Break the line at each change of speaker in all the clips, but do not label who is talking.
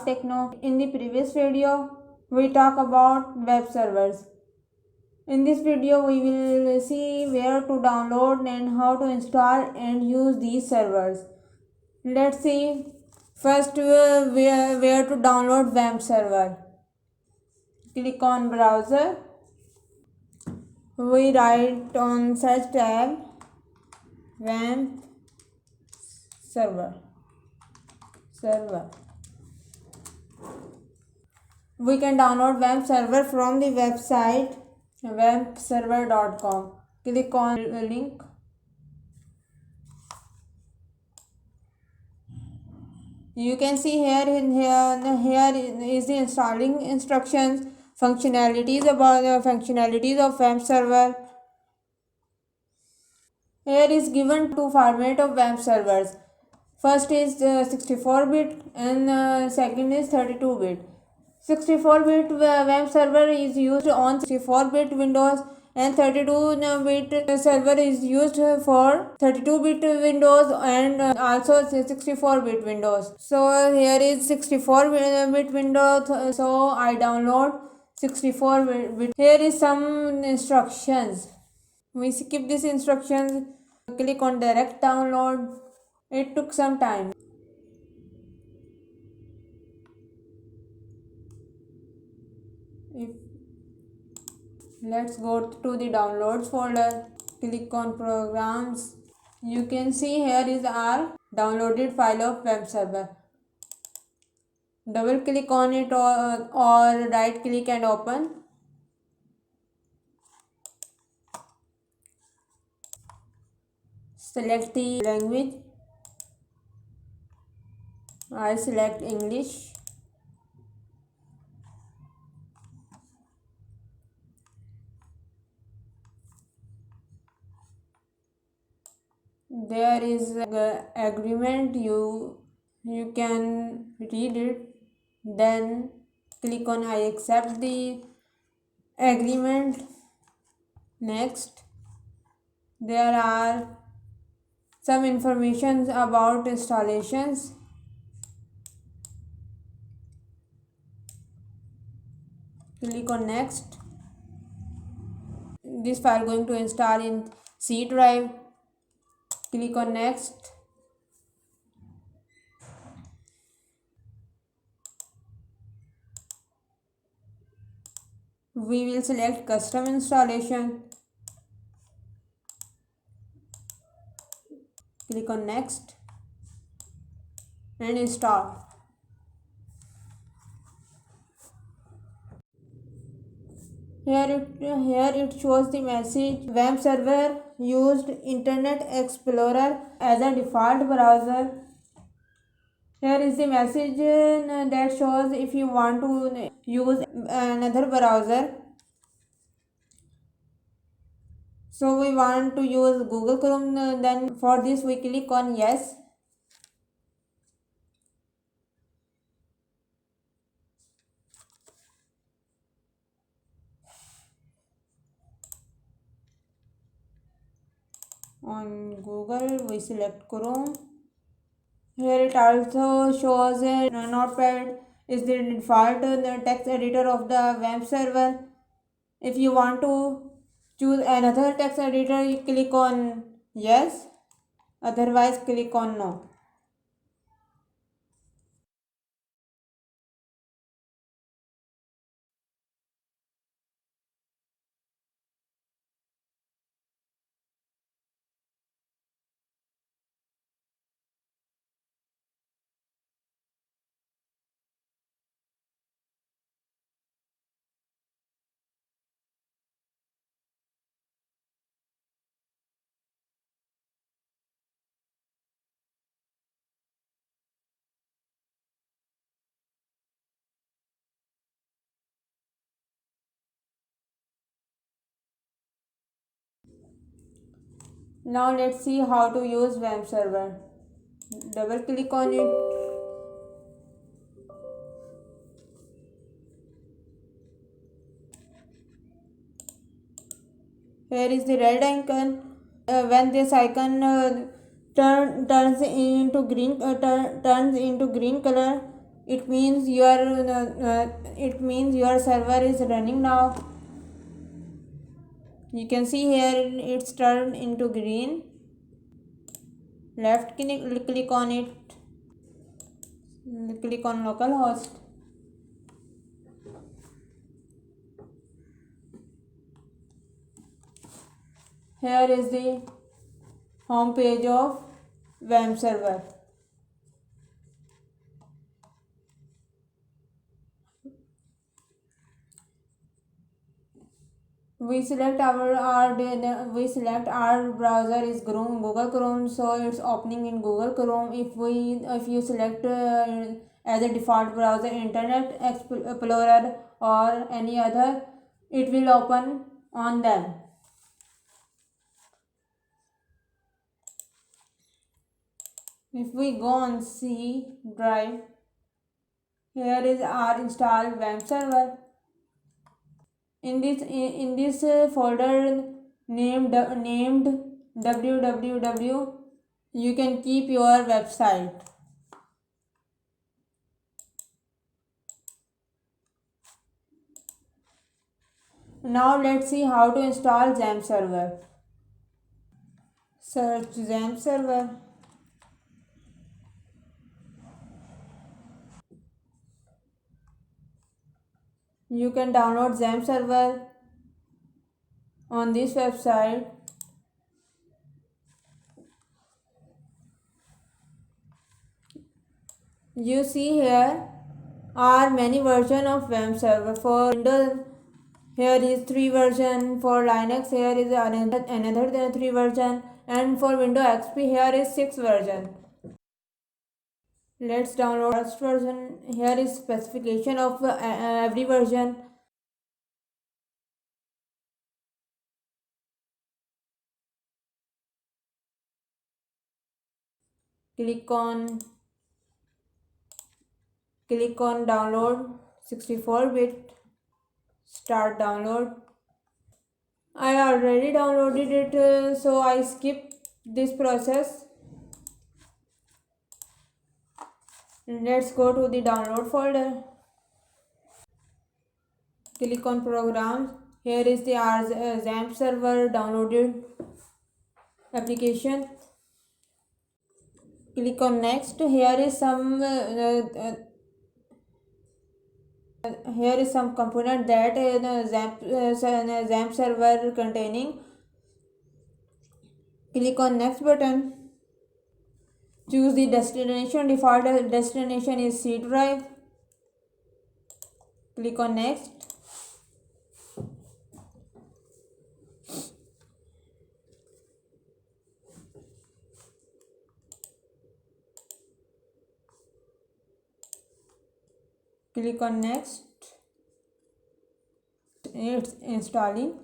Techno. In the previous video, we talk about web servers. In this video, we will see where to download and how to install and use these servers. Let's see first where to download Wamp server. Click on browser. We write on search tab Wamp server. We can download Wamp server from the website wampserver.com. Click on the link. You can see here is the installing instructions, functionalities about the functionalities of Wamp server. Here is given two format of Wamp servers. First is 64-bit and second is 32-bit. 64-bit Wamp server is used on 64-bit Windows and 32-bit server is used for 32-bit Windows and also 64-bit Windows. So here is 64-bit Windows, so I download 64-bit. Here is some instructions. We skip these instructions, click on direct download. It took some time. Let's go to the downloads folder. Click on programs. You can see here is our downloaded file of Wamp server. Double click on it or right click and open. Select the language. I select English. There is an agreement, you can read it, then click on I accept the agreement. Next, there are some information about installations. Click on next. This file going to install in C drive. Click on next. We will select custom installation. Click on next and install. Here it shows the message Wamp server used Internet Explorer as a default browser. Here is the message that shows if you want to use another browser. So we want to use Google Chrome, then for this we click on yes. On Google we select Chrome. Here it also shows a Notepad is the default text editor of the Wamp server. If you want to choose another text editor, you click on yes, otherwise click on no. Now let's see how to use Wamp server. Double click on it. Here is the red icon. When this icon turns into green color, It means your server is running now. You can see here it's turned into green. Left click on it, click on localhost. Here is the home page of Wamp server. We select our browser is Google Chrome, so it's opening in Google Chrome. If you select as a default browser Internet Explorer or any other, it will open on them. If we go on C drive, here is our installed Wamp server. In this folder named www, you can keep your website. Now let's see how to install Xampp server. Search Xampp server. You can download Xampp server on this website. You see here are many versions of Xampp server. For Windows, here is 3 version. For Linux, here is another 3 version, and for Windows XP, here is 6 version. Let's download first version. Here is specification of every version. Click on download 64-bit. Start download. I already downloaded it, so I skip this process. Let's go to the download folder. Click on programs. Here is the Xampp server downloaded application. Click on next. Here is some component that Xampp server containing. Click on next button. Choose the destination. Default destination is C drive. Click on next. Click on next. It's installing.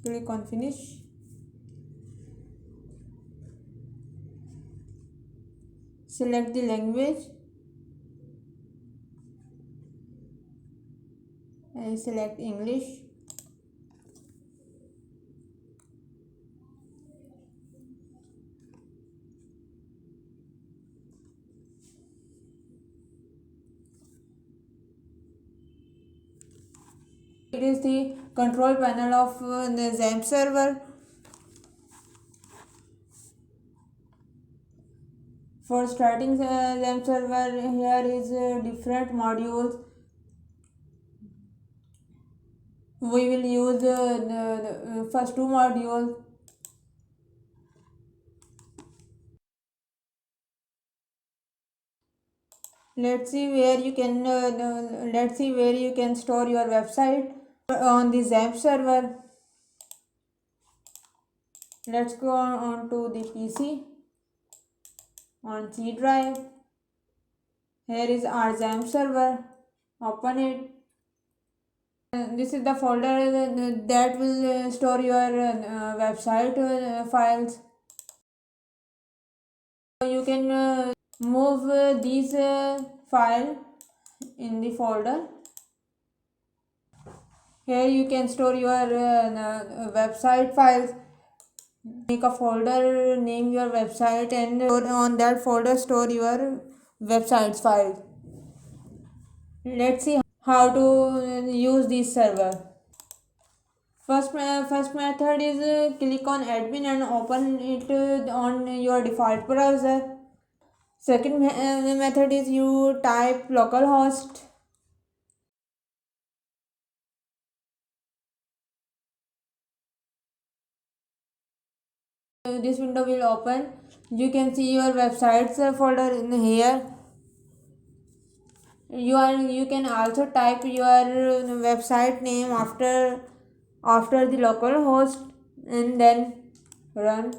Click on finish. Select the language. I select English. It is the control panel of the Xampp server. For starting Xampp server, here is different modules. We will use the first 2 modules. Let's see where you can store your website on the Xampp server. Let's go on to the PC on C drive. Here is our Xampp server. Open it. This is the folder that will store your website files. You can move these file in the folder. Here you can store your website files. Make a folder, name your website, and on that folder store your websites file. Let's see how to use this server. First method is click on admin and open it on your default browser. Second method is you type localhost. This window will open. You can see your websites folder in here. You can also type your website name after the localhost and then run.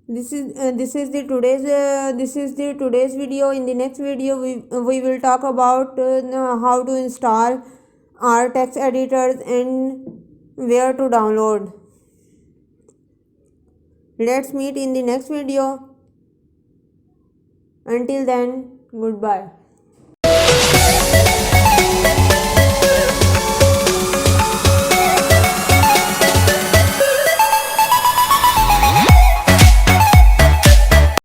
This is the today's video. In the next video we will talk about how to install our text editors and where to download. Let's meet in the next video. Until then, goodbye.